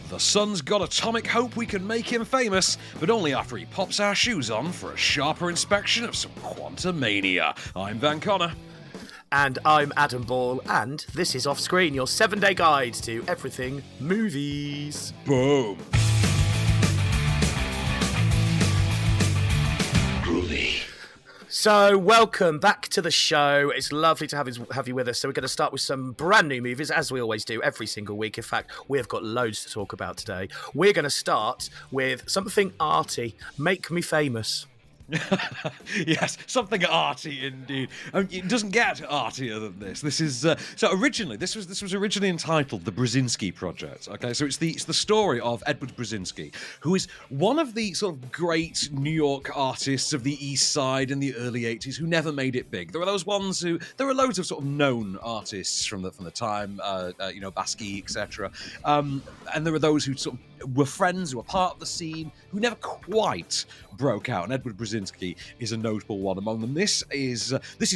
The sun's got atomic hope we can make him famous, but only after he pops our shoes on for a sharper inspection of some Quantumania. I'm Van Connor. And I'm Adam Ball, and this is Off Screen, your 7-day guide to everything movies. Boom. So, welcome back to the show. It's lovely to have you with us. So, we're going to start with some brand new movies, as we always do every single week. In fact, we've got loads to talk about today. We're going to start with something arty. Make Me Famous. Yes, something arty indeed. It doesn't get artier than this. This is so originally this was originally entitled The Brzezinski Project. Okay, so it's the story of Edward Brzezinski, who is one of the sort of great New York artists of the East Side in the early '80s who never made it big. There were those ones who there were loads of sort of known artists from the time, Basquiat, etc. And there were those who sort of were friends, who were part of the scene, who never quite broke out. And Edward Brzezinski is a notable one among them. This is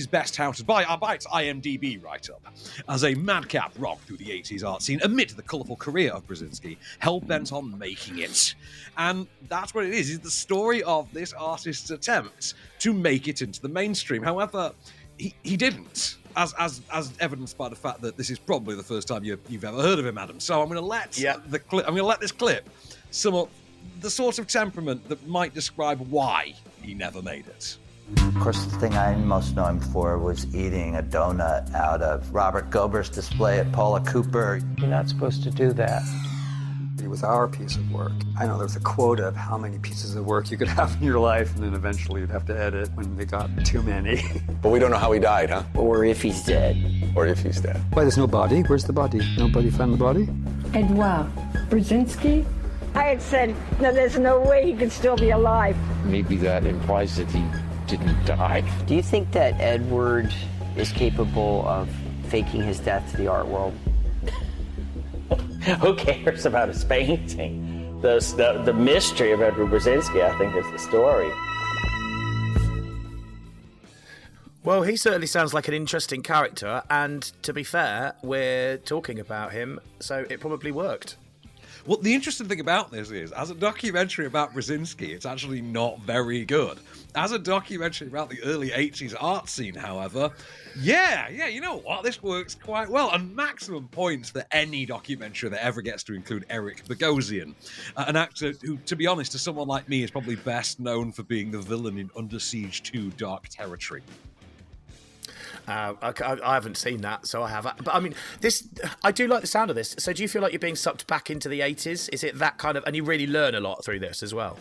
best touted by its IMDb write-up as a madcap romp through the 80s art scene amid the colourful career of Brzezinski, hell-bent on making it. And that's what it is the story of this artist's attempt to make it into the mainstream. However, he didn't. As evidenced by the fact that this is probably the first time you've ever heard of him, Adam. So I'm going to let this clip sum up the sort of temperament that might describe why he never made it. Of course, the thing I most know him for was eating a donut out of Robert Gober's display at Paula Cooper. You're not supposed to do that. It was our piece of work. I know there was a quota of how many pieces of work you could have in your life, and then eventually you'd have to edit when they got too many. But we don't know how he died, huh? Or if he's dead. Or if he's dead. Why, there's no body? Where's the body? Nobody found the body? Edouard Brzezinski? I had said, no, there's no way he could still be alive. Maybe that implies that he didn't die. Do you think that Edward is capable of faking his death to the art world? Who cares about his painting? The mystery of Edward Brzezinski, I think, is the story. Well, he certainly sounds like an interesting character, and to be fair, we're talking about him, so it probably worked. Well, the interesting thing about this is, as a documentary about Brzezinski, it's actually not very good. As a documentary about the early 80s art scene, however, yeah, you know what? This works quite well. And maximum points for any documentary that ever gets to include Eric Bogosian, an actor who, to be honest, to someone like me, is probably best known for being the villain in Under Siege 2 Dark Territory. I haven't seen that, so I have. But I mean, I do like the sound of this. So do you feel like you're being sucked back into the 80s? Is it that kind of, and you really learn a lot through this as well?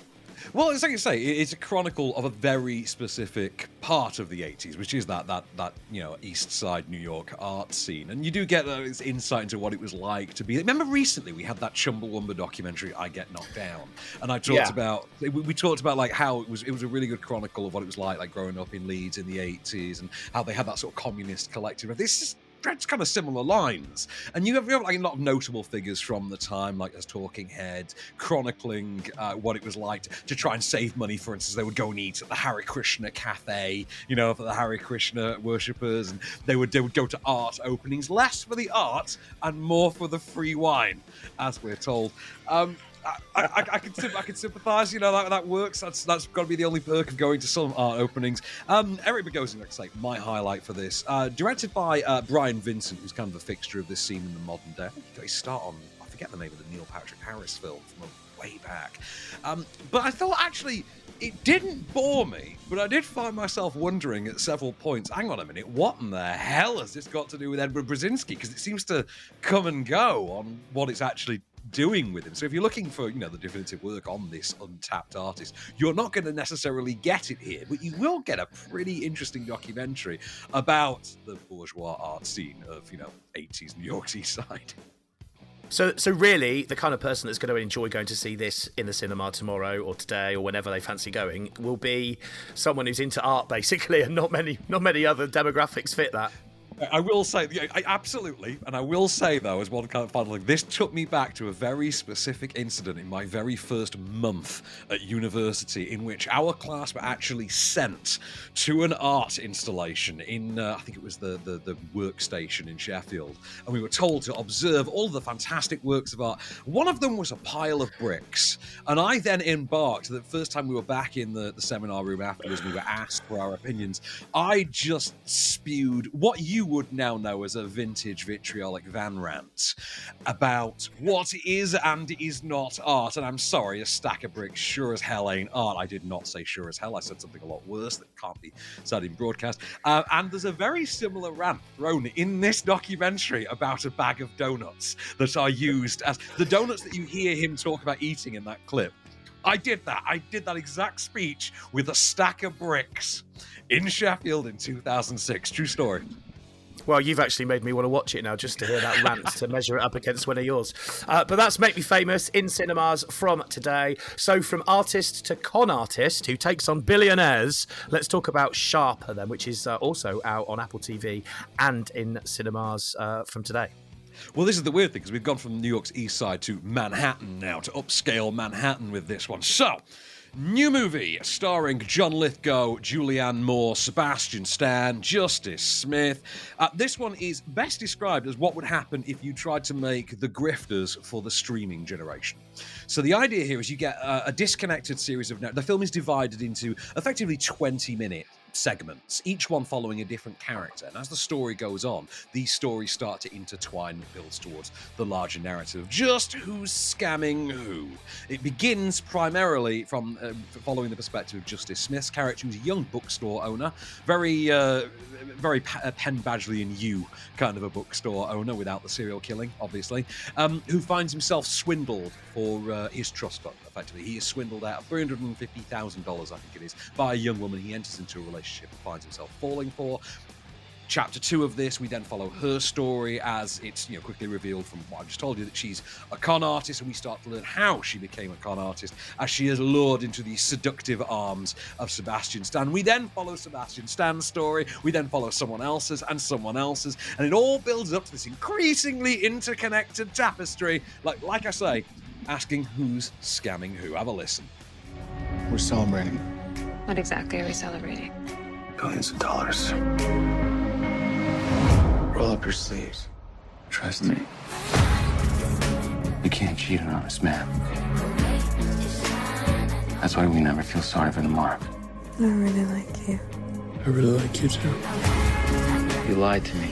Well, it's like I say, it's a chronicle of a very specific part of the 80s, which is that East Side New York art scene. And you do get this insight into what it was like to be. Remember recently we had that Chumbawamba documentary, I Get Knocked Down. And I talked about, we talked about like how it was a really good chronicle of what it was like growing up in Leeds in the 80s and how they had that sort of communist collective. This is kind of similar lines, and you have like a lot of notable figures from the time, like as talking heads, chronicling what it was like to try and save money. For instance, they would go and eat at the Hare Krishna cafe, for the Hare Krishna worshippers, and they would go to art openings, less for the art and more for the free wine, as we're told. I can sympathise. That works. That's got to be the only perk of going to some art openings. Eric Bogosian, like I say, my highlight for this, directed by Brian Vincent, who's kind of a fixture of this scene in the modern day. I think he got his start on, I forget the name of the Neil Patrick Harris film from way back. But I thought actually it didn't bore me, but I did find myself wondering at several points, hang on a minute, what in the hell has this got to do with Edward Brzezinski? Because it seems to come and go on what it's actually doing with him. So if you're looking for, the definitive work on this untapped artist, you're not going to necessarily get it here, but you will get a pretty interesting documentary about the bourgeois art scene of, 80s New York East Side. So really, the kind of person that's going to enjoy going to see this in the cinema tomorrow or today or whenever they fancy going will be someone who's into art, basically, and not many other demographics fit that. I will say, absolutely, and I will say though, as one kind of final thing, this took me back to a very specific incident in my very first month at university, in which our class were actually sent to an art installation in, I think it was the workstation in Sheffield, and we were told to observe all of the fantastic works of art. One of them was a pile of bricks, and I then embarked. The first time we were back in the seminar room afterwards, we were asked for our opinions. I just spewed what you would now know as a vintage vitriolic van rant about what is and is not art. And I'm sorry, a stack of bricks sure as hell ain't art. I did not say sure as hell. I said something a lot worse that can't be said in broadcast. And there's a very similar rant thrown in this documentary about a bag of donuts that are used as the donuts that you hear him talk about eating in that clip. I did that. I did that exact speech with a stack of bricks in Sheffield in 2006. True story. Well, you've actually made me want to watch it now just to hear that rant, to measure it up against one of yours. But that's Make Me Famous in cinemas from today. So from artist to con artist who takes on billionaires, let's talk about Sharper then, which is also out on Apple TV and in cinemas from today. Well, this is the weird thing, because we've gone from New York's East Side to Manhattan now, to upscale Manhattan with this one. So, new movie starring John Lithgow, Julianne Moore, Sebastian Stan, Justice Smith. This one is best described as what would happen if you tried to make The Grifters for the streaming generation. So the idea here is you get a disconnected series of... The film is divided into effectively 20-minute segments, each one following a different character. And as the story goes on, these stories start to intertwine and builds towards the larger narrative of just who's scamming who. It begins primarily from following the perspective of Justice Smith's character, who's a young bookstore owner, very Penn Badgley and You kind of a bookstore owner without the serial killing, obviously, who finds himself swindled for his trust fund, effectively. He is swindled out of $350,000, I think it is, by a young woman he enters into a relationship and finds himself falling for. Chapter 2 of this, we then follow her story as it's quickly revealed from what I've just told you that she's a con artist, and we start to learn how she became a con artist as she is lured into the seductive arms of Sebastian Stan. We then follow Sebastian Stan's story, we then follow someone else's, and it all builds up to this increasingly interconnected tapestry, like I say, asking who's scamming who. Have a listen. We're celebrating. What exactly are we celebrating? Billions of dollars. Roll up your sleeves. Trust me. We can't cheat an honest man. That's why we never feel sorry for the mark. I really like you. I really like you too. You lied to me.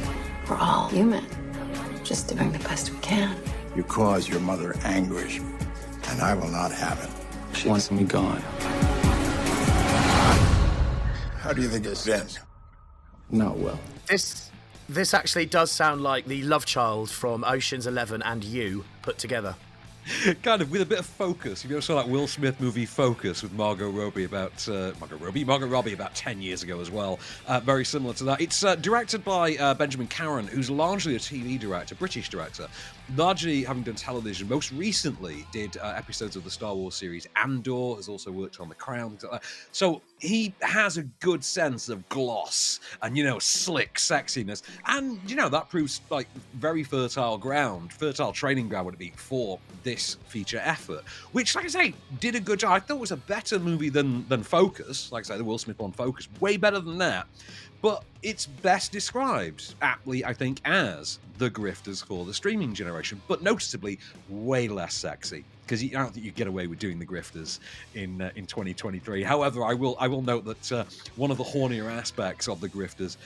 We're all human. Just doing the best we can. You cause your mother anguish, and I will not have it. She wants me gone. How do you think this ends? Not well. This actually does sound like the love child from Ocean's 11 and You put together. Kind of with a bit of focus. If you ever saw that Will Smith movie Focus with Margot Robbie about 10 years ago as well. Very similar to that. It's directed by Benjamin Caron, who's largely a TV director, British director, largely having done television. Most recently did episodes of the Star Wars series Andor, has also worked on The Crown, things like that. So he has a good sense of gloss and, slick sexiness. And, that proves like very fertile training ground would it be for this feature effort, which, like I say, did a good job. I thought it was a better movie than Focus. Like I say, the Will Smith one, Focus, way better than that. But it's best described, aptly, I think, as The Grifters for the streaming generation, but noticeably way less sexy. Because I don't think you get away with doing The Grifters in 2023. However, I will note that one of the hornier aspects of The Grifters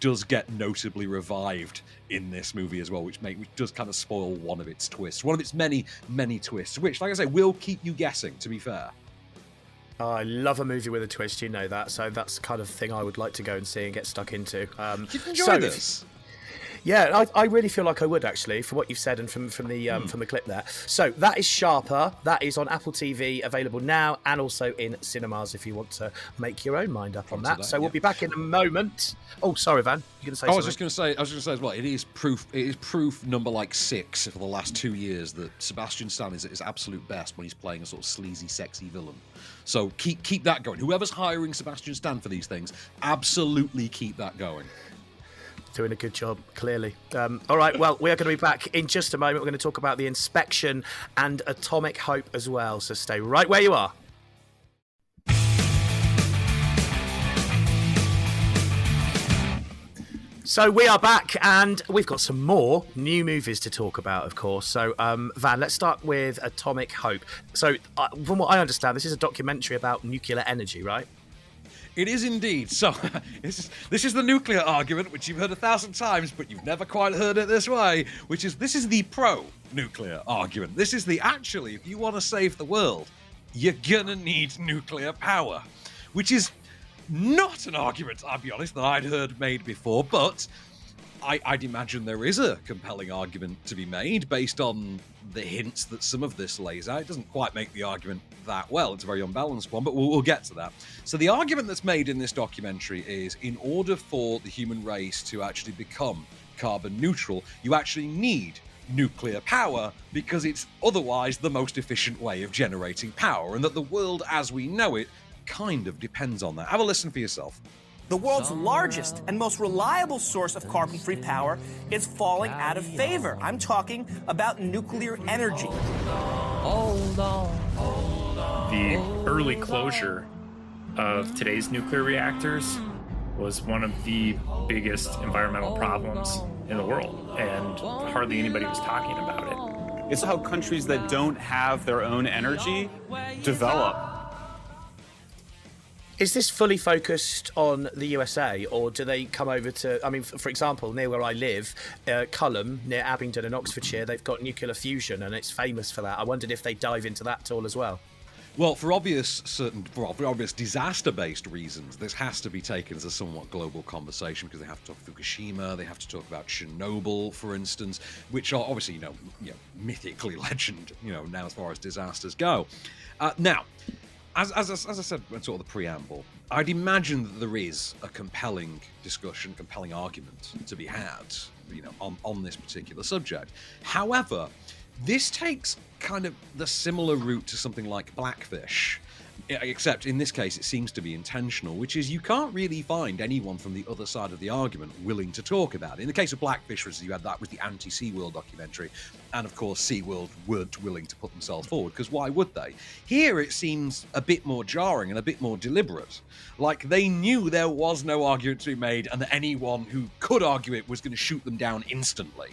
does get notably revived in this movie as well, which does kind of spoil one of its twists, one of its many, many twists, which, like I say, will keep you guessing, to be fair. Oh, I love a movie with a twist, you know that, so that's the kind of thing I would like to go and see and get stuck into. Did you enjoy this? Yeah, I really feel like I would, actually, from what you've said and from the clip there. So that is Sharper. That is on Apple TV, available now, and also in cinemas if you want to make your own mind up on that. So we'll be back in a moment. Oh, sorry, Van. You're going to say something? I was just going to say as well. It is proof number 6 for the last 2 years that Sebastian Stan is at his absolute best when he's playing a sort of sleazy, sexy villain. So keep that going. Whoever's hiring Sebastian Stan for these things, absolutely keep that going. Doing a good job, clearly. All right, well, we are going to be back in just a moment. We're going to talk about the inspection and atomic hope as well, so stay right where you are. So we are back, and we've got some more new movies to talk about, of course. So, Van, let's start with Atomic Hope. So, from what I understand, this is a documentary about nuclear energy, right? It is indeed. So, this is the nuclear argument, which you've heard 1,000 times, but you've never quite heard it this way, which is, this is the pro-nuclear argument. This is the, actually, if you want to save the world, you're gonna need nuclear power, which is not an argument, I'll be honest, that I'd heard made before, but I'd imagine there is a compelling argument to be made based on the hints that some of this lays out. It doesn't quite make the argument that well. It's a very unbalanced one, but we'll get to that. So the argument that's made in this documentary is, in order for the human race to actually become carbon neutral, you actually need nuclear power because it's otherwise the most efficient way of generating power, and that the world as we know it kind of depends on that. Have a listen for yourself. The world's largest and most reliable source of carbon-free power is falling out of favor. I'm talking about nuclear energy. The early closure of today's nuclear reactors was one of the biggest environmental problems in the world, and hardly anybody was talking about it. It's how countries that don't have their own energy develop. Is this fully focused on the USA, or do they come over to, I mean, for example, near where I live, Culham, near Abingdon in Oxfordshire, they've got nuclear fusion, and it's famous for that. I wondered if they dive into that at all as well. Well, for obvious disaster-based reasons, this has to be taken as a somewhat global conversation, because they have to talk Fukushima, they have to talk about Chernobyl, for instance, which are obviously, mythically legend, now as far as disasters go. Now, as I said in sort of the preamble, I'd imagine that there is a compelling discussion, compelling argument to be had, on this particular subject. However, this takes kind of the similar route to something like Blackfish, except in this case it seems to be intentional, which is you can't really find anyone from the other side of the argument willing to talk about it. In the case of Blackfish, as you had, that was the anti-SeaWorld documentary, and of course SeaWorld weren't willing to put themselves forward, because why would they? Here it seems a bit more jarring and a bit more deliberate, like they knew there was no argument to be made and that anyone who could argue it was going to shoot them down instantly.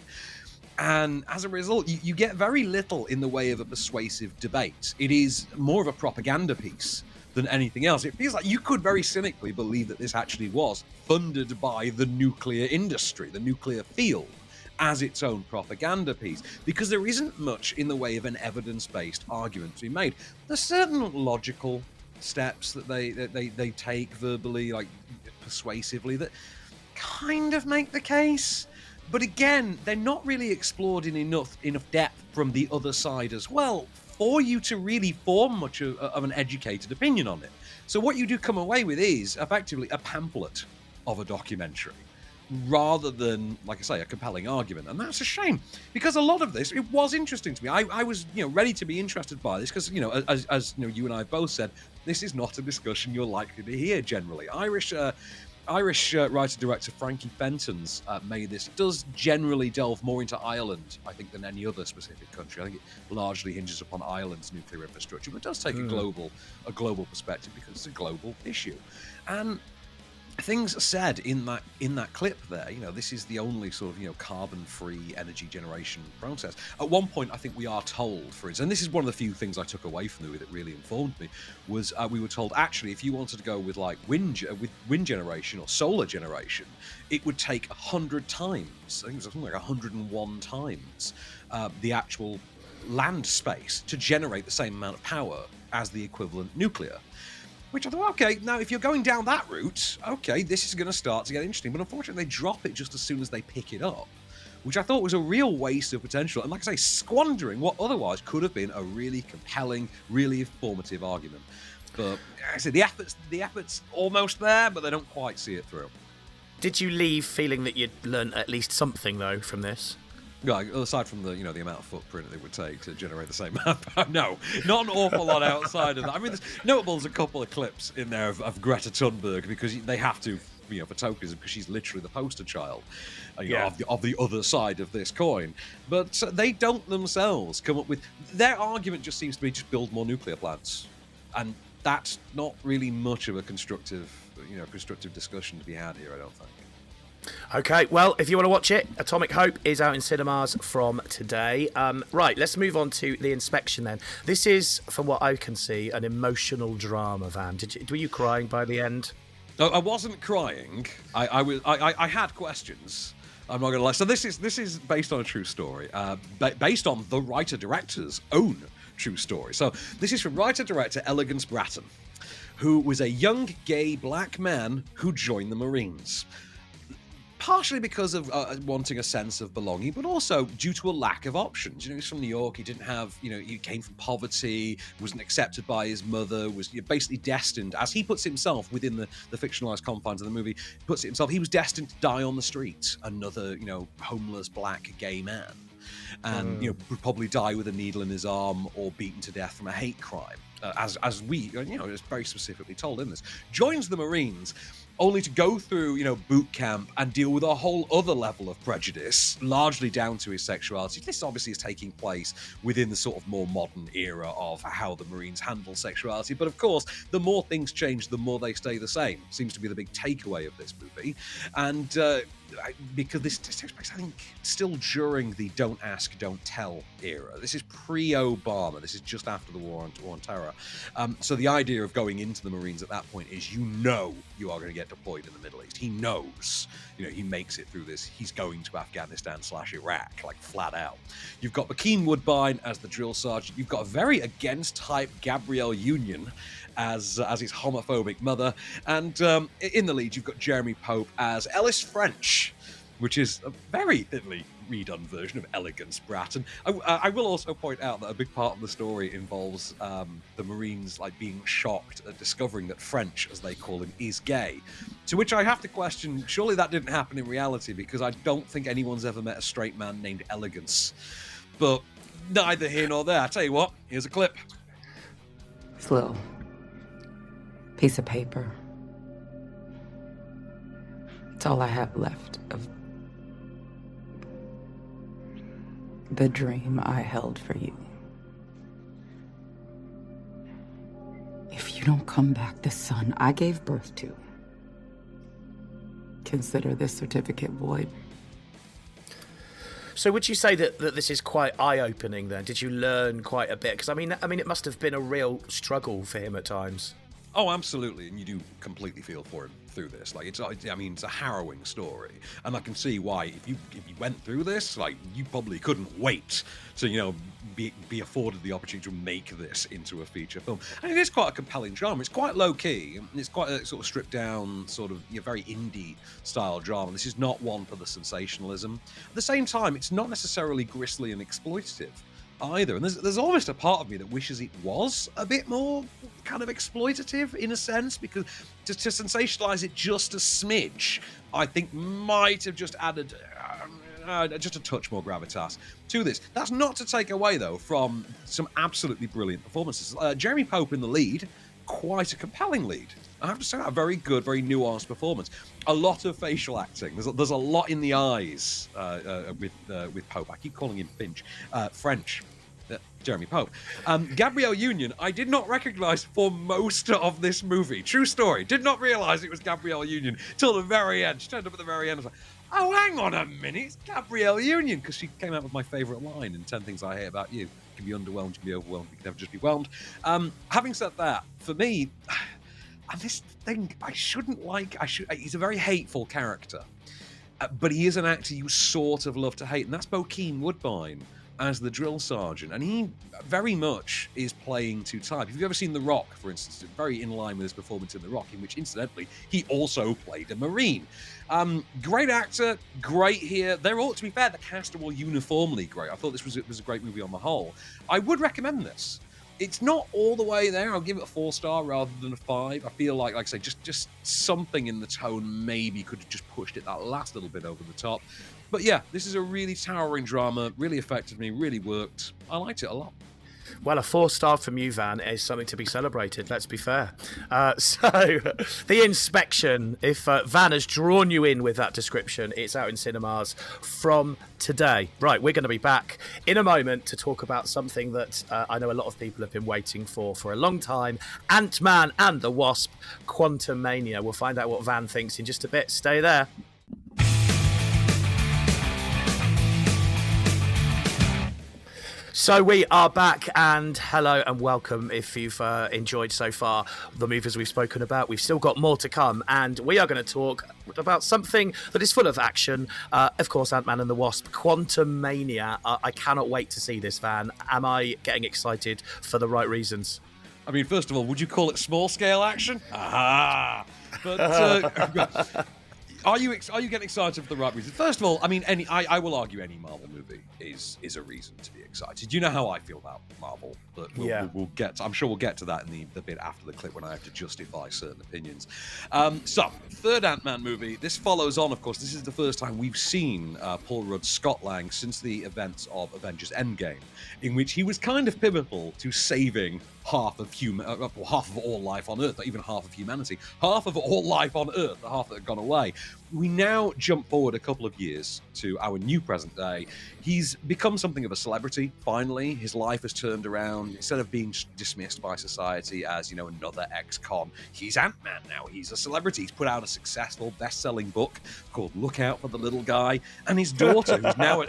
And as a result, you get very little in the way of a persuasive debate. It is more of a propaganda piece than anything else. It feels like you could very cynically believe that this actually was funded by the nuclear industry, the nuclear field, as its own propaganda piece, because there isn't much in the way of an evidence-based argument to be made. There's certain logical steps that they take verbally, like persuasively, that kind of make the case. But again, they're not really explored in enough depth from the other side as well for you to really form much of an educated opinion on it. So what you do come away with is effectively a pamphlet of a documentary, rather than, like I say, a compelling argument. And that's a shame, because a lot of this, it was interesting to me. I was, ready to be interested by this, because, as you and I both said, this is not a discussion you're likely to hear generally. Irish writer-director Frankie Fenton's made this. It does generally delve more into Ireland, I think, than any other specific country. I think it largely hinges upon Ireland's nuclear infrastructure, but it does take a global perspective, because it's a global issue. And things said in that clip there, this is the only sort of, carbon-free energy generation process. At one point, I think we are told, for instance, and this is one of the few things I took away from the movie that really informed me, was we were told, actually, if you wanted to go with like wind generation or solar generation, it would take 100 times, I think it was something like 101 times, the actual land space to generate the same amount of power as the equivalent nuclear. Which I thought, okay, now if you're going down that route, okay, this is going to start to get interesting. But unfortunately, they drop it just as soon as they pick it up, which I thought was a real waste of potential. And like I say, squandering what otherwise could have been a really compelling, really informative argument. But like I said, the effort's almost there, but they don't quite see it through. Did you leave feeling that you'd learned at least something, though, from this? Yeah, aside from the the amount of footprint it would take to generate the same amount of power, no, not an awful lot outside of that. I mean, there's notable, a couple of clips in there of Greta Thunberg, because they have to for tokenism, because she's literally the poster child of the other side of this coin. But they don't themselves come up with... Their argument just seems to be just build more nuclear plants. And that's not really much of a constructive discussion to be had here, I don't think. Okay, well, if you want to watch it, Atomic Hope is out in cinemas from today. Right, let's move on to The Inspection then. This is, from what I can see, an emotional drama, Van. Were you crying by the end? No, I wasn't crying. I had questions. I'm not going to lie. So this is based on a true story, based on the writer-director's own true story. So this is from writer-director Elegance Bratton, who was a young gay black man who joined the Marines. Partially because of wanting a sense of belonging, but also due to a lack of options. He's from New York. He didn't have, he came from poverty, wasn't accepted by his mother, was basically destined, as he puts himself within the fictionalized confines of the movie, puts it himself, he was destined to die on the street, another, homeless black gay man. And, would probably die with a needle in his arm or beaten to death from a hate crime. As we, it's very specifically told in this. Joins the Marines, only to go through, boot camp and deal with a whole other level of prejudice, largely down to his sexuality. This obviously is taking place within the sort of more modern era of how the Marines handle sexuality. But of course, the more things change, the more they stay the same. Seems to be the big takeaway of this movie. And because this takes place, I think, still during the don't ask, don't tell era. This is pre-Obama. This is just after the War on Terror. So the idea of going into the Marines at that point is you are going to get deployed in the Middle East. He knows, he makes it through this. He's going to Afghanistan/Iraq, like flat out. You've got Joaquin Woodbine as the drill sergeant. You've got a very against-type Gabrielle Union as his homophobic mother. And in the lead, you've got Jeremy Pope as Ellis French, which is a very thinly redone version of Elegance Bratton. I will also point out that a big part of the story involves the Marines being shocked at discovering that French, as they call him, is gay. To which I have to question, surely that didn't happen in reality, because I don't think anyone's ever met a straight man named Elegance. But neither here nor there. I tell you what, here's a clip. This little piece of paper. It's all I have left of the dream I held for you. If you don't come back the son I gave birth to, consider this certificate void. So would you say that this is quite eye-opening then? Did you learn quite a bit? Because I mean, it must have been a real struggle for him at times. Oh, absolutely, and you do completely feel for him through this. It's a harrowing story, and I can see why. If you went through this, you probably couldn't wait to, be afforded the opportunity to make this into a feature film. And it is quite a compelling drama. It's quite low key. It's quite a sort of stripped down, sort of very indie style drama. This is not one for the sensationalism. At the same time, it's not necessarily grisly and exploitative either. And there's almost a part of me that wishes it was a bit more kind of exploitative in a sense, because to sensationalize it just a smidge, I think might have just added just a touch more gravitas to this. That's not to take away, though, from some absolutely brilliant performances. Jeremy Pope in the lead, quite a compelling lead. I have to say that, a very good, very nuanced performance. A lot of facial acting. There's a lot in the eyes with Pope. I keep calling him French. Jeremy Pope. Gabrielle Union, I did not recognize for most of this movie. True story. Did not realize it was Gabrielle Union till the very end. She turned up at the very end. I was like, oh, hang on a minute. It's Gabrielle Union, because she came out with my favorite line in 10 Things I Hate About You. You can be underwhelmed, you can be overwhelmed, you can never just be whelmed. Having said that, for me, and this thing he's a very hateful character, but he is an actor you sort of love to hate, and that's Joaquin Woodbine as the drill sergeant, and he very much is playing to type. If you've ever seen The Rock, for instance, it's very in line with his performance in The Rock, in which, incidentally, he also played a Marine. Great actor, great here. They're all, to be fair, the cast are all uniformly great. I thought this was a great movie on the whole. I would recommend this. It's not all the way there. I'll give it a 4-star rather than a 5. I feel like I say, just something in the tone maybe could have just pushed it that last little bit over the top. But yeah, this is a really towering drama, really affected me, really worked. I liked it a lot. Well, a 4-star from you, Van, is something to be celebrated, let's be fair. So, The Inspection, if Van has drawn you in with that description, it's out in cinemas from today. Right, we're going to be back in a moment to talk about something that I know a lot of people have been waiting for a long time. Ant-Man and the Wasp, Quantumania. We'll find out what Van thinks in just a bit. Stay there. So we are back, and hello and welcome if you've enjoyed so far the movies we've spoken about. We've still got more to come, and we are going to talk about something that is full of action. Of course, Ant-Man and the Wasp, Quantumania. I cannot wait to see this, Van. Am I getting excited for the right reasons? I mean, first of all, would you call it small-scale action? Aha! But are you getting excited for the right reasons? First of all, I mean, I will argue any Marvel movie is a reason to be excited. You know how I feel about Marvel, but we'll get to, I'm sure we'll get to that in the bit after the clip when I have to justify certain opinions. So, third Ant-Man movie. This follows on, of course. This is the first time we've seen Paul Rudd's Scott Lang since the events of Avengers Endgame, in which he was kind of pivotal to saving half of all life on Earth, not even half of humanity, half of all life on Earth, the half that had gone away. We now jump forward a couple of years to our new present day. He's become something of a celebrity, finally. His life has turned around. Instead of being dismissed by society as, another ex-con, he's Ant-Man now. He's a celebrity. He's put out a successful best-selling book called Look Out for the Little Guy, and his daughter, who's now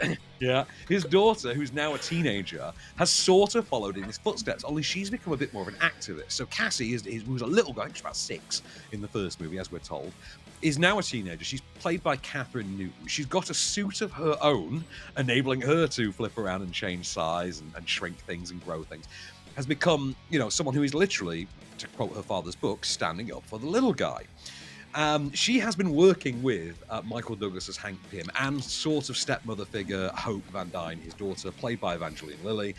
a teenager, has sort of followed in his footsteps, only she's become a bit more of an activist. So Cassie, who's a little guy, she's about 6 in the first movie, as we're told, is now a teenager. She's played by Catherine Newton. She's got a suit of her own, enabling her to flip around and change size and shrink things and grow things. Has become, someone who is literally, to quote her father's book, standing up for the little guy. She has been working with Michael Douglas's Hank Pym and sort of stepmother figure Hope Van Dyne, his daughter, played by Evangeline Lilly,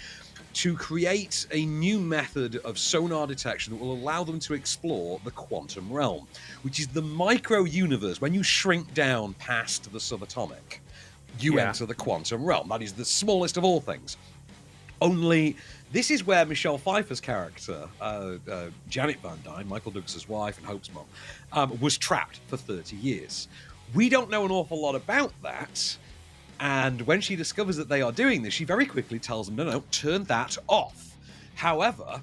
to create a new method of sonar detection that will allow them to explore the quantum realm, which is the micro-universe. When you shrink down past the subatomic, you enter the quantum realm. That is the smallest of all things. Only this is where Michelle Pfeiffer's character, Janet Van Dyne, Michael Douglas's wife and Hope's mum, was trapped for 30 years. We don't know an awful lot about that. And when she discovers that they are doing this, she very quickly tells them, no, turn that off. However,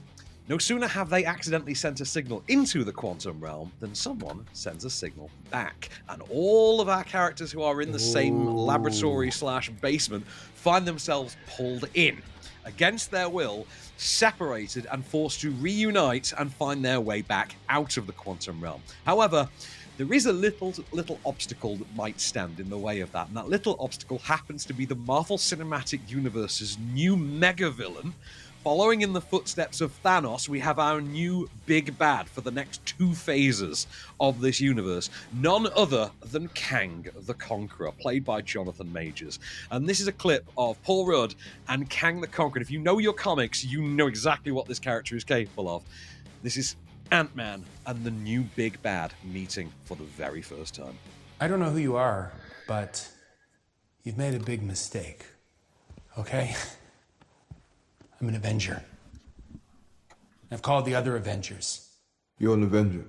no sooner have they accidentally sent a signal into the quantum realm than someone sends a signal back. And all of our characters who are in the same laboratory/basement find themselves pulled in, against their will, separated and forced to reunite and find their way back out of the quantum realm. However, there is a little obstacle that might stand in the way of that, and that little obstacle happens to be the Marvel Cinematic Universe's new mega-villain. Following in the footsteps of Thanos, we have our new big bad for the next 2 phases of this universe. None other than Kang the Conqueror, played by Jonathan Majors. And this is a clip of Paul Rudd and Kang the Conqueror. If you know your comics, you know exactly what this character is capable of. This is Ant-Man and the new big bad meeting for the very first time. I don't know who you are, but you've made a big mistake, okay? I'm an Avenger. I've called the other Avengers. You're an Avenger.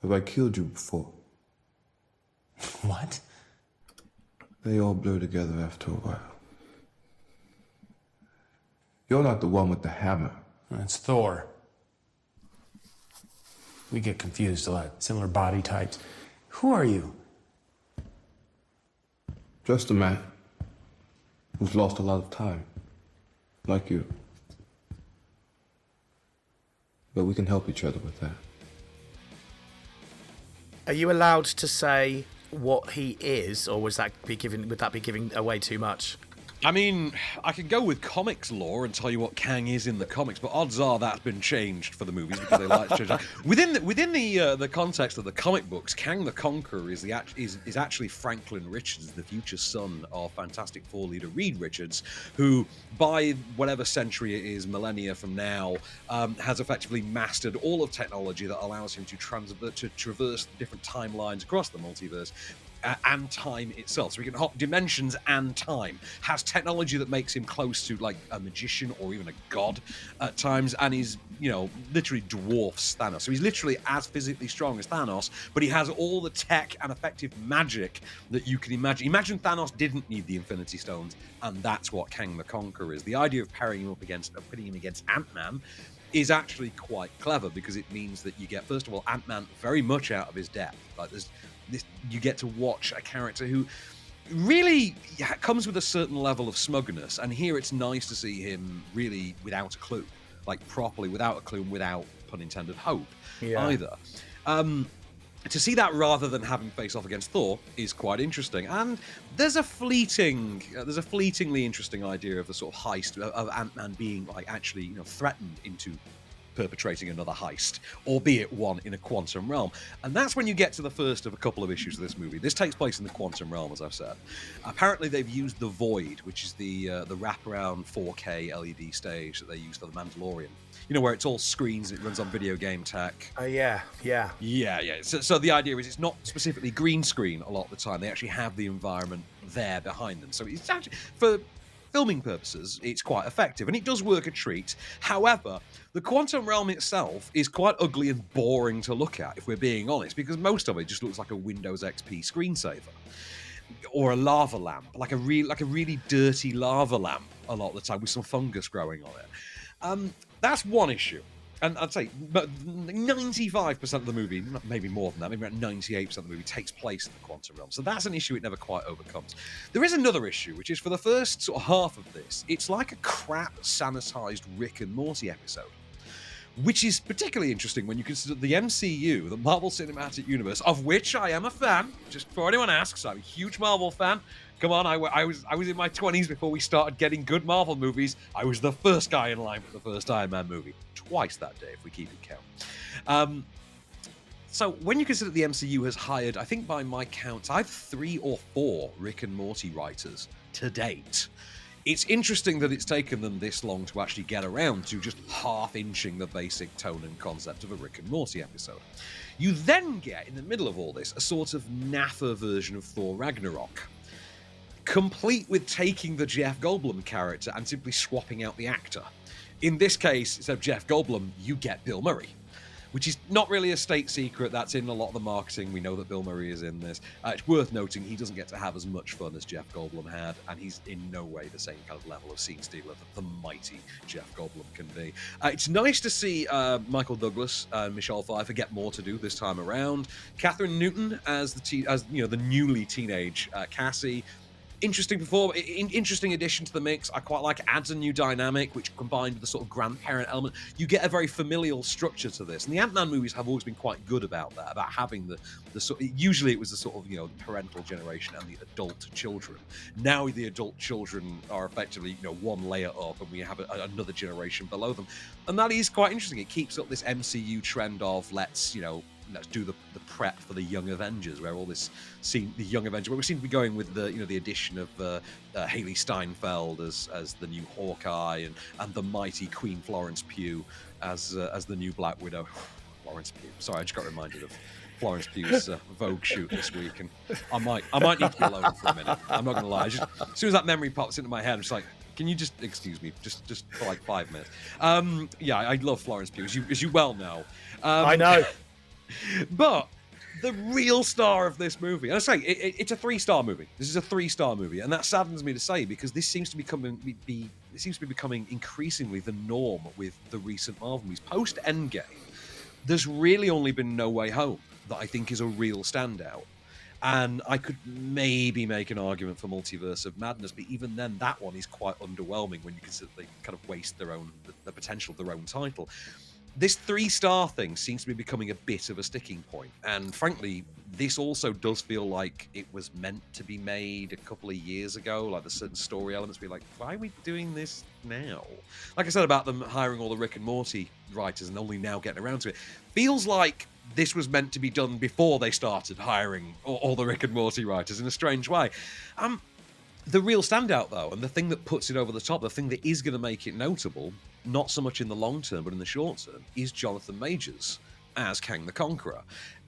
Have I killed you before? What? They all blur together after a while. You're not the one with the hammer. That's Thor. We get confused a lot. Similar body types. Who are you? Just a man who's lost a lot of time, like you. But we can help each other with that. Are you allowed to say what he is, or would that be giving away too much? I mean, I can go with comics lore and tell you what Kang is in the comics, but odds are that's been changed for the movies because they like to change that. Within the context of the comic books, Kang the Conqueror is actually Franklin Richards, the future son of Fantastic Four leader Reed Richards, who by whatever century it is, millennia from now, has effectively mastered all of technology that allows him to traverse different timelines across the multiverse. and time itself. So he can hop dimensions and time. Has technology that makes him close to like a magician or even a god at times, and he's, you know, literally dwarfs Thanos. So he's literally as physically strong as Thanos, but he has all the tech and effective magic that you can imagine. Imagine Thanos didn't need the Infinity Stones, and that's what Kang the Conqueror is. The idea of pairing him up against, putting him against Ant-Man is actually quite clever, because it means that you get, first of all, Ant-Man very much out of his depth. Like there's this, you get to watch a character who really comes with a certain level of smugness, and here it's nice to see him really without a clue, like properly without a clue and without, pun intended, hope either. To see that rather than having face off against Thor is quite interesting, and there's a fleetingly interesting idea of the sort of heist of Ant-Man being like actually, you know, threatened into perpetrating another heist, albeit one in a quantum realm. And that's when you get to the first of a couple of issues of this movie. This takes place in the quantum realm, as I've said. Apparently they've used the Void, which is the wraparound 4K LED stage that they use for the Mandalorian. You know, where it's all screens and it runs on video game tech. Yeah. So the idea is it's not specifically green screen a lot of the time. They actually have the environment there behind them. So it's actually, for filming purposes, it's quite effective, and it does work a treat. However, the quantum realm itself is quite ugly and boring to look at, if we're being honest, because most of it just looks like a Windows XP screensaver or a lava lamp, like a really dirty lava lamp a lot of the time with some fungus growing on it. That's one issue. And I'd say 95% of the movie, maybe more than that, maybe around 98% of the movie takes place in the quantum realm. So that's an issue it never quite overcomes. There is another issue, which is for the first sort of half of this, it's like a crap sanitized Rick and Morty episode, which is particularly interesting when you consider the MCU, the Marvel Cinematic Universe, of which I am a fan. Just before anyone asks, I'm a huge Marvel fan. Come on, I was in my 20s before we started getting good Marvel movies. I was the first guy in line for the first Iron Man movie. Twice that day, if we keep it count. So when you consider the MCU has hired, I think by my count, I have 3 or 4 Rick and Morty writers to date. It's interesting that it's taken them this long to actually get around to just half-inching the basic tone and concept of a Rick and Morty episode. You then get, in the middle of all this, a sort of naff version of Thor Ragnarok, complete with taking the Jeff Goldblum character and simply swapping out the actor. In this case, instead of Jeff Goldblum, you get Bill Murray, which is not really a state secret. That's in a lot of the marketing. We know that Bill Murray is in this. It's worth noting he doesn't get to have as much fun as Jeff Goldblum had, and he's in no way the same kind of level of scene stealer that the mighty Jeff Goldblum can be. It's nice to see Michael Douglas and Michelle Pfeiffer get more to do this time around. Catherine Newton as the newly teenage Cassie. Interesting interesting addition to the mix. I quite like, adds a new dynamic, which combined with the sort of grandparent element, you get a very familial structure to this. And the Ant-Man movies have always been quite good about that, about having the sort. Usually it was the sort of, you know, parental generation and the adult children. Now the adult children are effectively, you know, one layer up, and we have another generation below them, and that is quite interesting. It keeps up this MCU trend of let's do the prep for the Young Avengers, where all this the Young Avengers, where we seem to be going with the addition of Haley Steinfeld as the new Hawkeye, and the mighty Queen Florence Pugh as the new Black Widow. Florence Pugh. Sorry, I just got reminded of Florence Pugh's Vogue shoot this week, and I might need to be alone for a minute. I'm not going to lie. As soon as that memory pops into my head, I'm just like, can you just excuse me, just for like 5 minutes? I love Florence Pugh, as you well know. I know. But the real star of this movie, and I say it's a 3-star movie. This is a 3-star movie, and that saddens me to say, because this seems to be becoming increasingly the norm with the recent Marvel movies. Post Endgame, there's really only been No Way Home that I think is a real standout. And I could maybe make an argument for Multiverse of Madness, but even then, that one is quite underwhelming when you consider they kind of waste the potential of their own title. This 3-star thing seems to be becoming a bit of a sticking point, and frankly, this also does feel like it was meant to be made a couple of years ago. Like, there's certain story elements where you're like, why are we doing this now? Like I said about them hiring all the Rick and Morty writers and only now getting around to it, feels like this was meant to be done before they started hiring all the Rick and Morty writers in a strange way. The real standout, though, and the thing that puts it over the top, the thing that is going to make it notable, not so much in the long term, but in the short term, is Jonathan Majors as Kang the Conqueror.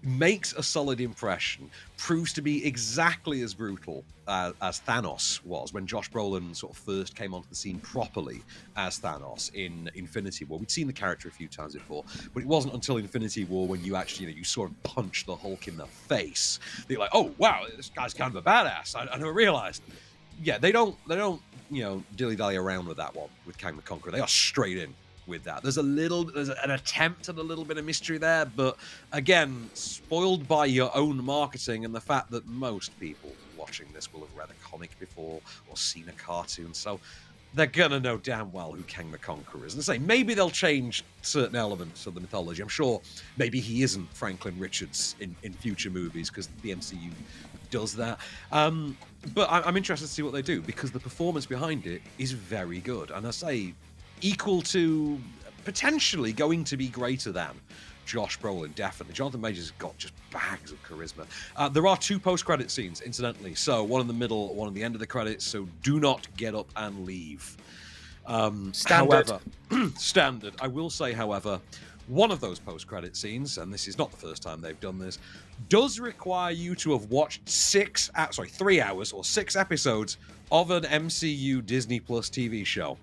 Makes a solid impression, proves to be exactly as brutal as Thanos was when Josh Brolin sort of first came onto the scene properly as Thanos in Infinity War. We'd seen the character a few times before, but it wasn't until Infinity War when you actually, you saw him punch the Hulk in the face that you're like, oh wow, this guy's kind of a badass. I never realized. Yeah, they don't dilly-dally around with that one with Kang the Conqueror. They are straight in with that. There's an attempt at a little bit of mystery there, but again, spoiled by your own marketing and the fact that most people watching this will have read a comic before or seen a cartoon, so they're gonna know damn well who Kang the Conqueror is. And say maybe they'll change certain elements of the mythology. I'm sure maybe he isn't Franklin Richards in future movies because the MCU does that. But I'm interested to see what they do because the performance behind it is very good, and I say equal to, potentially going to be greater than Josh Brolin, definitely. Jonathan Majors has got just bags of charisma. There are 2 post-credit scenes, incidentally. So one in the middle, one at the end of the credits. So do not get up and leave. Standard. However, standard. I will say, however, one of those post-credit scenes, and this is not the first time they've done this, does require you to have watched 3 hours or 6 episodes of an MCU Disney Plus TV show,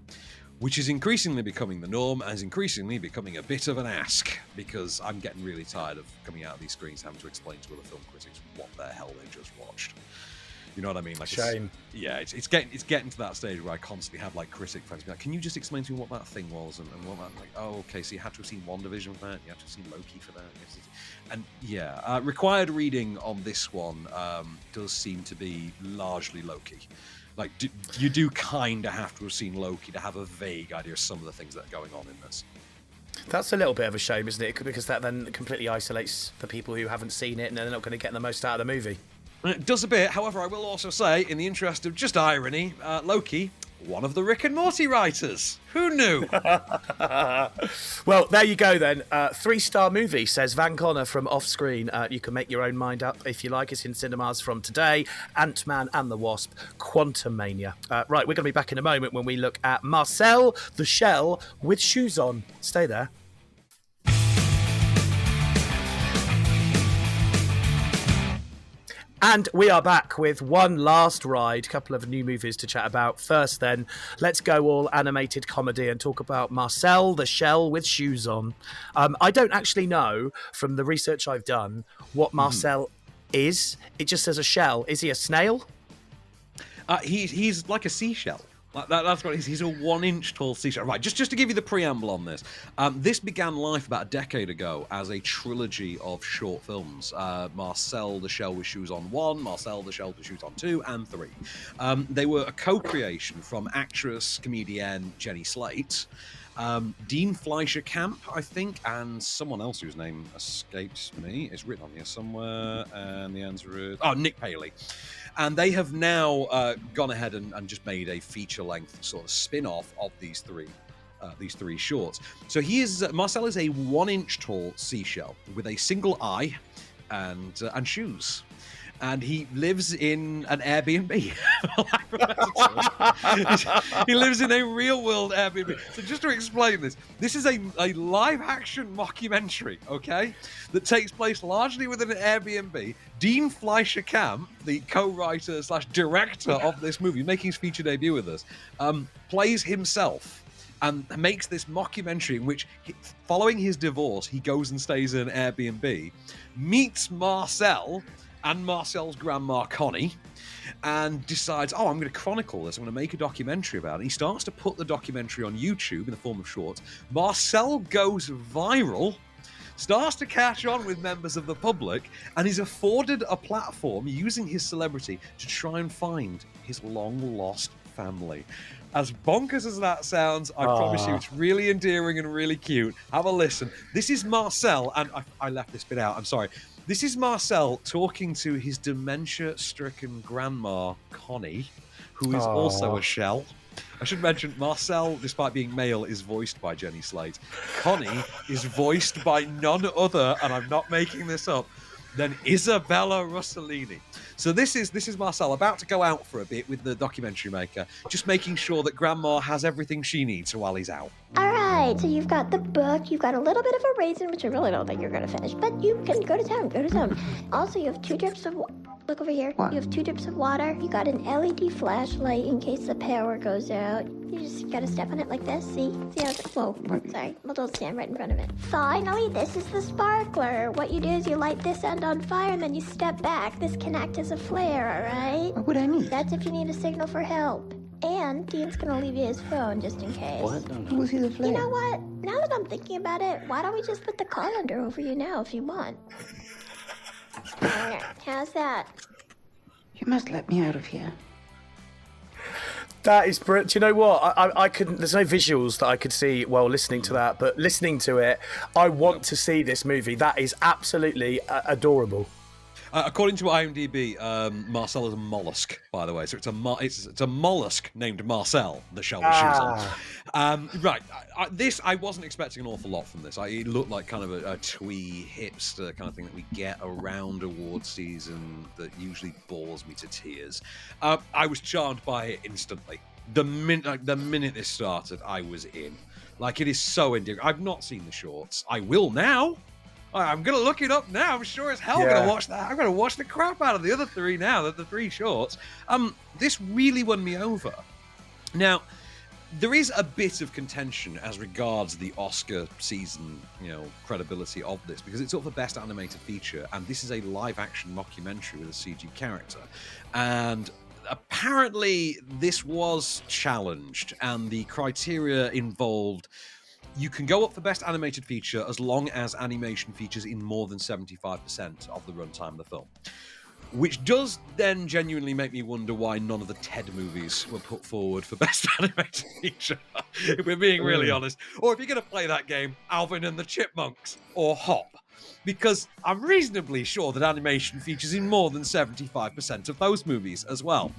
which is increasingly becoming the norm and is increasingly becoming a bit of an ask because I'm getting really tired of coming out of these screens having to explain to other film critics what the hell they just watched. You know what I mean? Like, shame. It's getting to that stage where I constantly have like critic friends be like, can you just explain to me what that thing was and what that, like, oh, okay, so you had to have seen WandaVision for that, you had to have seen Loki for that, and yeah, required reading on this one does seem to be largely Loki. Like, you do kind of have to have seen Loki to have a vague idea of some of the things that are going on in this. That's a little bit of a shame, isn't it? Because that then completely isolates the people who haven't seen it and they're not going to get the most out of the movie. It does a bit. However, I will also say, in the interest of just irony, Loki, one of the Rick and Morty writers. Who knew? Well, there you go then. 3-star movie, says Van Connor from Offscreen. You can make your own mind up if you like. It's in cinemas from today. Ant-Man and the Wasp, Quantumania. Right, we're going to be back in a moment when we look at Marcel The Shell with shoes on. Stay there. And we are back with one last ride, couple of new movies to chat about. First then, let's go all animated comedy and talk about Marcel the Shell with shoes on. I don't actually know, from the research I've done, what Marcel is. It just says a shell. Is he a snail? He's like a seashell. That's what he's a 1-inch tall seashell. Right, just to give you the preamble on this. This began life about a decade ago as a trilogy of short films. Marcel the Shell with Shoes on 1, Marcel the Shell with Shoes on 2, and 3. They were a co-creation from actress, comedian Jenny Slate, Dean Fleischer Camp, I think, and someone else whose name escapes me. It's written on here somewhere, and the answer is... Nick Paley. And they have now gone ahead and just made a feature-length sort of spin-off of these three shorts. So Marcel is a 1-inch tall seashell with a single eye and shoes. And he lives in an Airbnb. He lives in a real-world Airbnb. So just to explain this is a live-action mockumentary, okay, that takes place largely within an Airbnb. Dean Fleischer Camp, the co-writer / director of this movie, making his feature debut with us, plays himself and makes this mockumentary in which, following his divorce, he goes and stays in an Airbnb, meets Marcel and Marcel's grandma Connie, and decides, I'm going to chronicle this. I'm going to make a documentary about it. He starts to put the documentary on YouTube in the form of shorts. Marcel goes viral, starts to catch on with members of the public, and is afforded a platform using his celebrity to try and find his long-lost family. As bonkers as that sounds, I promise you it's really endearing and really cute. Have a listen. This is Marcel, and I left this bit out, I'm sorry. This is Marcel talking to his dementia-stricken grandma, Connie, who is also a shell. I should mention, Marcel, despite being male, is voiced by Jenny Slate. Connie is voiced by none other, and I'm not making this up, than Isabella Rossellini. So this is Marcel about to go out for a bit with the documentary maker, just making sure that Grandma has everything she needs while he's out. All right. Right, so you've got the book, you've got a little bit of a raisin, which I really don't think you're going to finish, but you can go to town. Also, you have 2 drips of look over here. What? You have 2 drips of water, you got an LED flashlight in case the power goes out. You just gotta step on it like this, see? See how whoa, sorry, well, don't stand right in front of it. Finally, this is the sparkler. What you do is you light this end on fire and then you step back. This can act as a flare, alright? What would I need? That's if you need a signal for help. And Dean's gonna leave you his phone just in case. What? Who's he the flare? You know what? Now that I'm thinking about it, why don't we just put the colander over you now if you want? There, how's that? You must let me out of here. That is brilliant. Do you know what? I couldn't. There's no visuals that I could see while listening to that, but listening to it, I want to see this movie. That is absolutely adorable. According to IMDb, Marcel is a mollusk, by the way. So it's a mollusk named Marcel The Shell with shoes on. Right. I wasn't expecting an awful lot from this. It looked like kind of a twee hipster kind of thing that we get around award season that usually bores me to tears. I was charmed by it instantly. The minute this started, I was in. Like, it is so endearing. I've not seen the shorts. I will now. I'm going to look it up now. I'm sure as hell going to watch that. I'm going to watch the crap out of the other 3 now, the 3 shorts. This really won me over. Now, there is a bit of contention as regards the Oscar season, credibility of this, because it's up for Best Animated Feature, and this is a live-action mockumentary with a CG character. And apparently this was challenged, and the criteria involved... You can go up for Best Animated Feature as long as animation features in more than 75% of the runtime of the film. Which does then genuinely make me wonder why none of the Ted movies were put forward for Best Animated Feature, if we're being really honest. Or if you're going to play that game, Alvin and the Chipmunks, or Hop. Because I'm reasonably sure that animation features in more than 75% of those movies as well.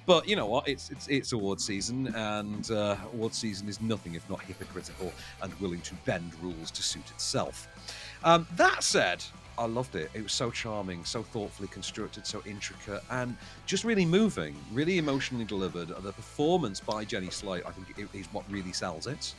But you know what? It's award season, and award season is nothing if not hypocritical and willing to bend rules to suit itself. That said, I loved it. It was so charming, so thoughtfully constructed, so intricate, and just really moving, really emotionally delivered. The performance by Jenny Slate, I think, is what really sells it.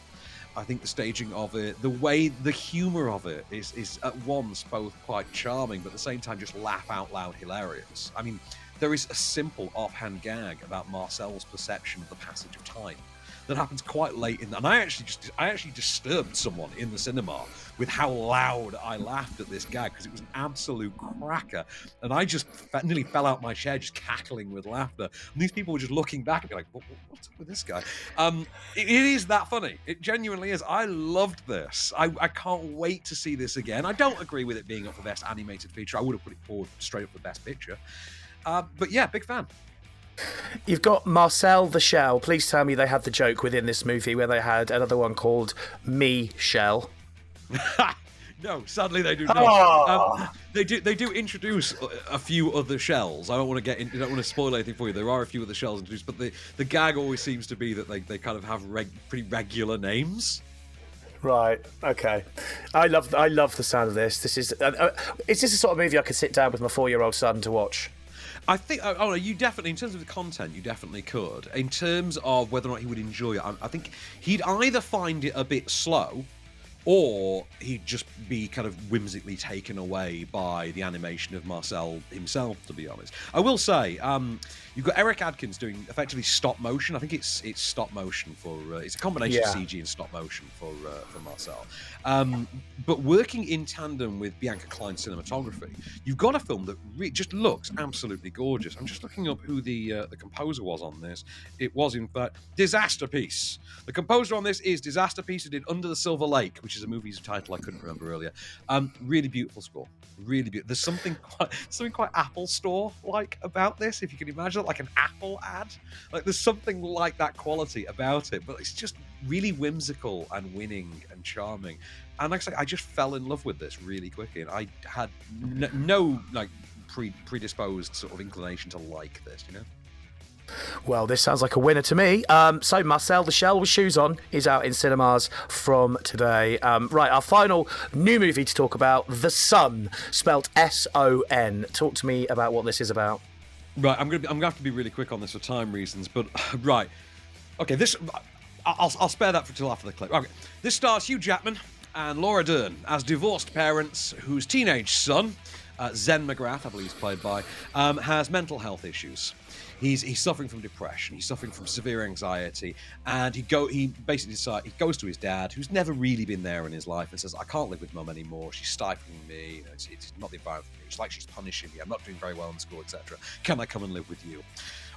I think the staging of it, the humour of it is at once both quite charming, but at the same time just laugh out loud hilarious. I mean, there is a simple offhand gag about Marcel's perception of the passage of time that happens quite late in, and I actually disturbed someone in the cinema with how loud I laughed at this gag, because it was an absolute cracker, and I just nearly fell out my chair just cackling with laughter. And these people were just looking back and be like, "What's up with this guy?" It is that funny. It genuinely is. I loved this. I can't wait to see this again. I don't agree with it being up for Best Animated Feature. I would have put it forward straight up for Best Picture. But yeah, big fan. You've got Marcel The Shell. Please tell me they had the joke within this movie where they had another one called Me Shell. No, sadly they do not. They do introduce a few other shells. I don't want to spoil anything for you. There are a few other shells introduced, but the gag always seems to be that they kind of have pretty regular names. Right. Okay. I love the sound of this. This is this the sort of movie I could sit down with my 4-year-old son to watch? I think, you definitely, in terms of the content, you definitely could. In terms of whether or not he would enjoy it, I think he'd either find it a bit slow, or he'd just be kind of whimsically taken away by the animation of Marcel himself, to be honest. I will say, you've got Eric Adkins doing effectively stop motion. I think it's stop motion for... it's a combination of CG and stop motion for Marcel. But working in tandem with Bianca Klein's cinematography, you've got a film that just looks absolutely gorgeous. I'm just looking up who the composer was on this. It was, in fact, Disasterpiece. The composer on this is Disasterpiece, who did Under the Silver Lake, which is a movie's title I couldn't remember earlier. Really beautiful score. Really beautiful. There's something quite Apple Store-like about this, if you can imagine it, like an Apple ad. Like, there's something like that quality about it, but it's just really whimsical and winning and charming. And like I say, I just fell in love with this really quickly, and I had no predisposed sort of inclination to like this, you know? Well, this sounds like a winner to me. So Marcel The Shell with Shoes On is out in cinemas from today. Right, our final new movie to talk about, The Son, spelt S-O-N. Talk to me about what this is about. Right, I'm gonna have to be really quick on this for time reasons, but right. Okay, this... I'll spare that till after the clip. Okay, this stars Hugh Jackman and Laura Dern as divorced parents whose teenage son, Zen McGrath, I believe he's played by, has mental health issues. He's suffering from depression. He's suffering from severe anxiety, and he basically decides, he goes to his dad, who's never really been there in his life, and says, "I can't live with Mum anymore. She's stifling me. You know, it's not the environment for me. It's like she's punishing me. I'm not doing very well in school, etc. Can I come and live with you?"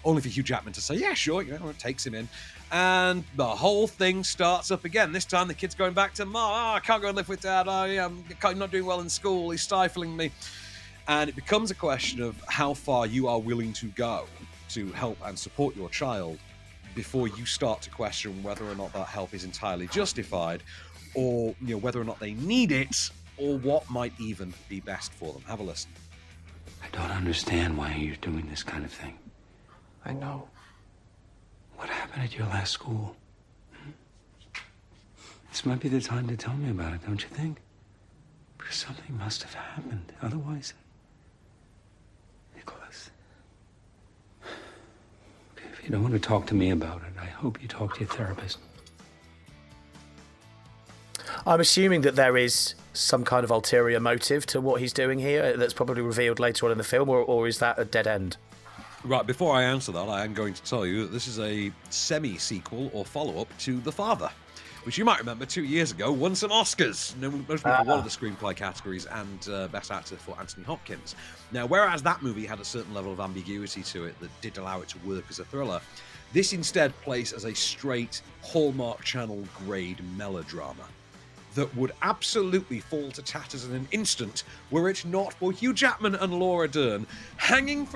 Only for Hugh Jackman to say, "Yeah, sure." You know, it takes him in, and the whole thing starts up again. This time, the kid's going back to Mum. "Oh, I can't go and live with Dad. I'm not doing well in school. He's stifling me." And it becomes a question of how far you are willing to go to help and support your child before you start to question whether or not that help is entirely justified, or whether or not they need it, or what might even be best for them. Have a listen. I don't understand why you're doing this kind of thing. I know. What happened at your last school? This might be the time to tell me about it, don't you think? Because something must have happened. Otherwise... Nicholas. Okay, if you don't want to talk to me about it, I hope you talk to your therapist. I'm assuming that there is some kind of ulterior motive to what he's doing here that's probably revealed later on in the film, or is that a dead end? Right, before I answer that, I am going to tell you that this is a semi-sequel or follow-up to The Father, which you might remember 2 years ago won some Oscars, most for one of the screenplay categories, and Best Actor for Anthony Hopkins. Now, whereas that movie had a certain level of ambiguity to it that did allow it to work as a thriller, this instead plays as a straight Hallmark Channel grade melodrama that would absolutely fall to tatters in an instant were it not for Hugh Jackman and Laura Dern hanging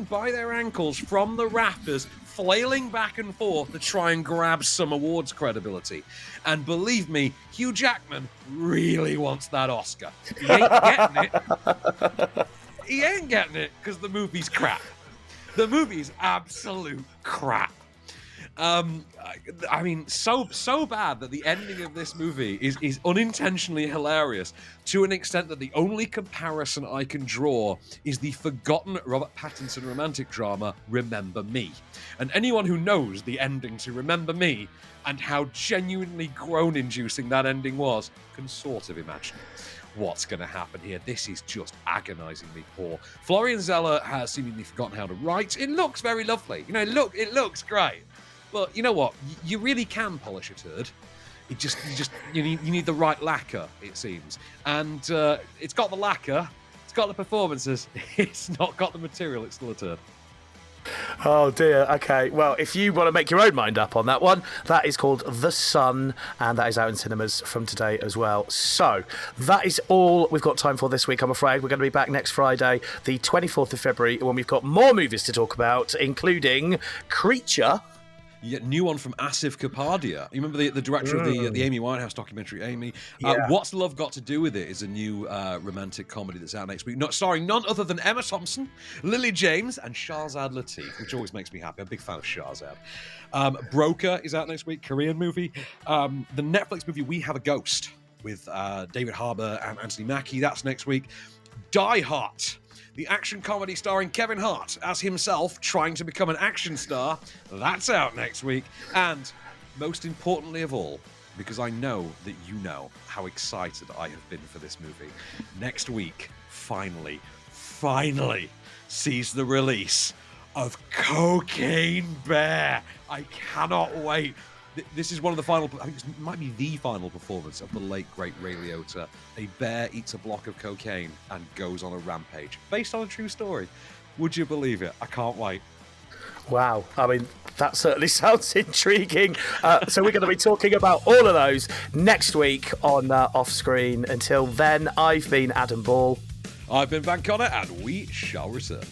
by their ankles from the rafters, flailing back and forth to try and grab some awards credibility. And believe me, Hugh Jackman really wants that Oscar. He ain't getting it. He ain't getting it because the movie's crap. The movie's absolute crap. I mean, so bad that the ending of this movie is unintentionally hilarious to an extent that the only comparison I can draw is the forgotten Robert Pattinson romantic drama Remember Me. And anyone who knows the ending to Remember Me and how genuinely groan-inducing that ending was can sort of imagine what's going to happen here. This is just agonizingly poor. Florian Zeller has seemingly forgotten how to write. It looks very lovely. It looks great. But you know what? You really can polish a turd. You need the right lacquer, it seems. And it's got the lacquer, it's got the performances, it's not got the material, it's still a turd. Oh dear. Okay, well, if you want to make your own mind up on that one, that is called The Sun, and that is out in cinemas from today as well. So that is all we've got time for this week, I'm afraid. We're going to be back next Friday, the 24th of February, when we've got more movies to talk about, including Creature. Yeah, new one from Asif Kapadia. You remember the director of the Amy Winehouse documentary, Amy? Yeah. What's Love Got to Do With It is a new romantic comedy that's out next week. Starring none other than Emma Thompson, Lily James, and Shahzad Latif, which always makes me happy. I'm a big fan of Shahzad. Broker is out next week, Korean movie. The Netflix movie We Have a Ghost with David Harbour and Anthony Mackie. That's next week. Die Hard, the action comedy starring Kevin Hart as himself trying to become an action star. That's out next week. And most importantly of all, because I know that you know how excited I have been for this movie, next week, finally, sees the release of Cocaine Bear. I cannot wait. This is one of the final, I think it might be the final performance of the late, great Ray Liotta. A bear eats a block of cocaine and goes on a rampage. Based on a true story. Would you believe it? I can't wait. Wow. I mean, that certainly sounds intriguing. So we're going to be talking about all of those next week on Off Screen. Until then, I've been Adam Ball. I've been Van Connor, and we shall return.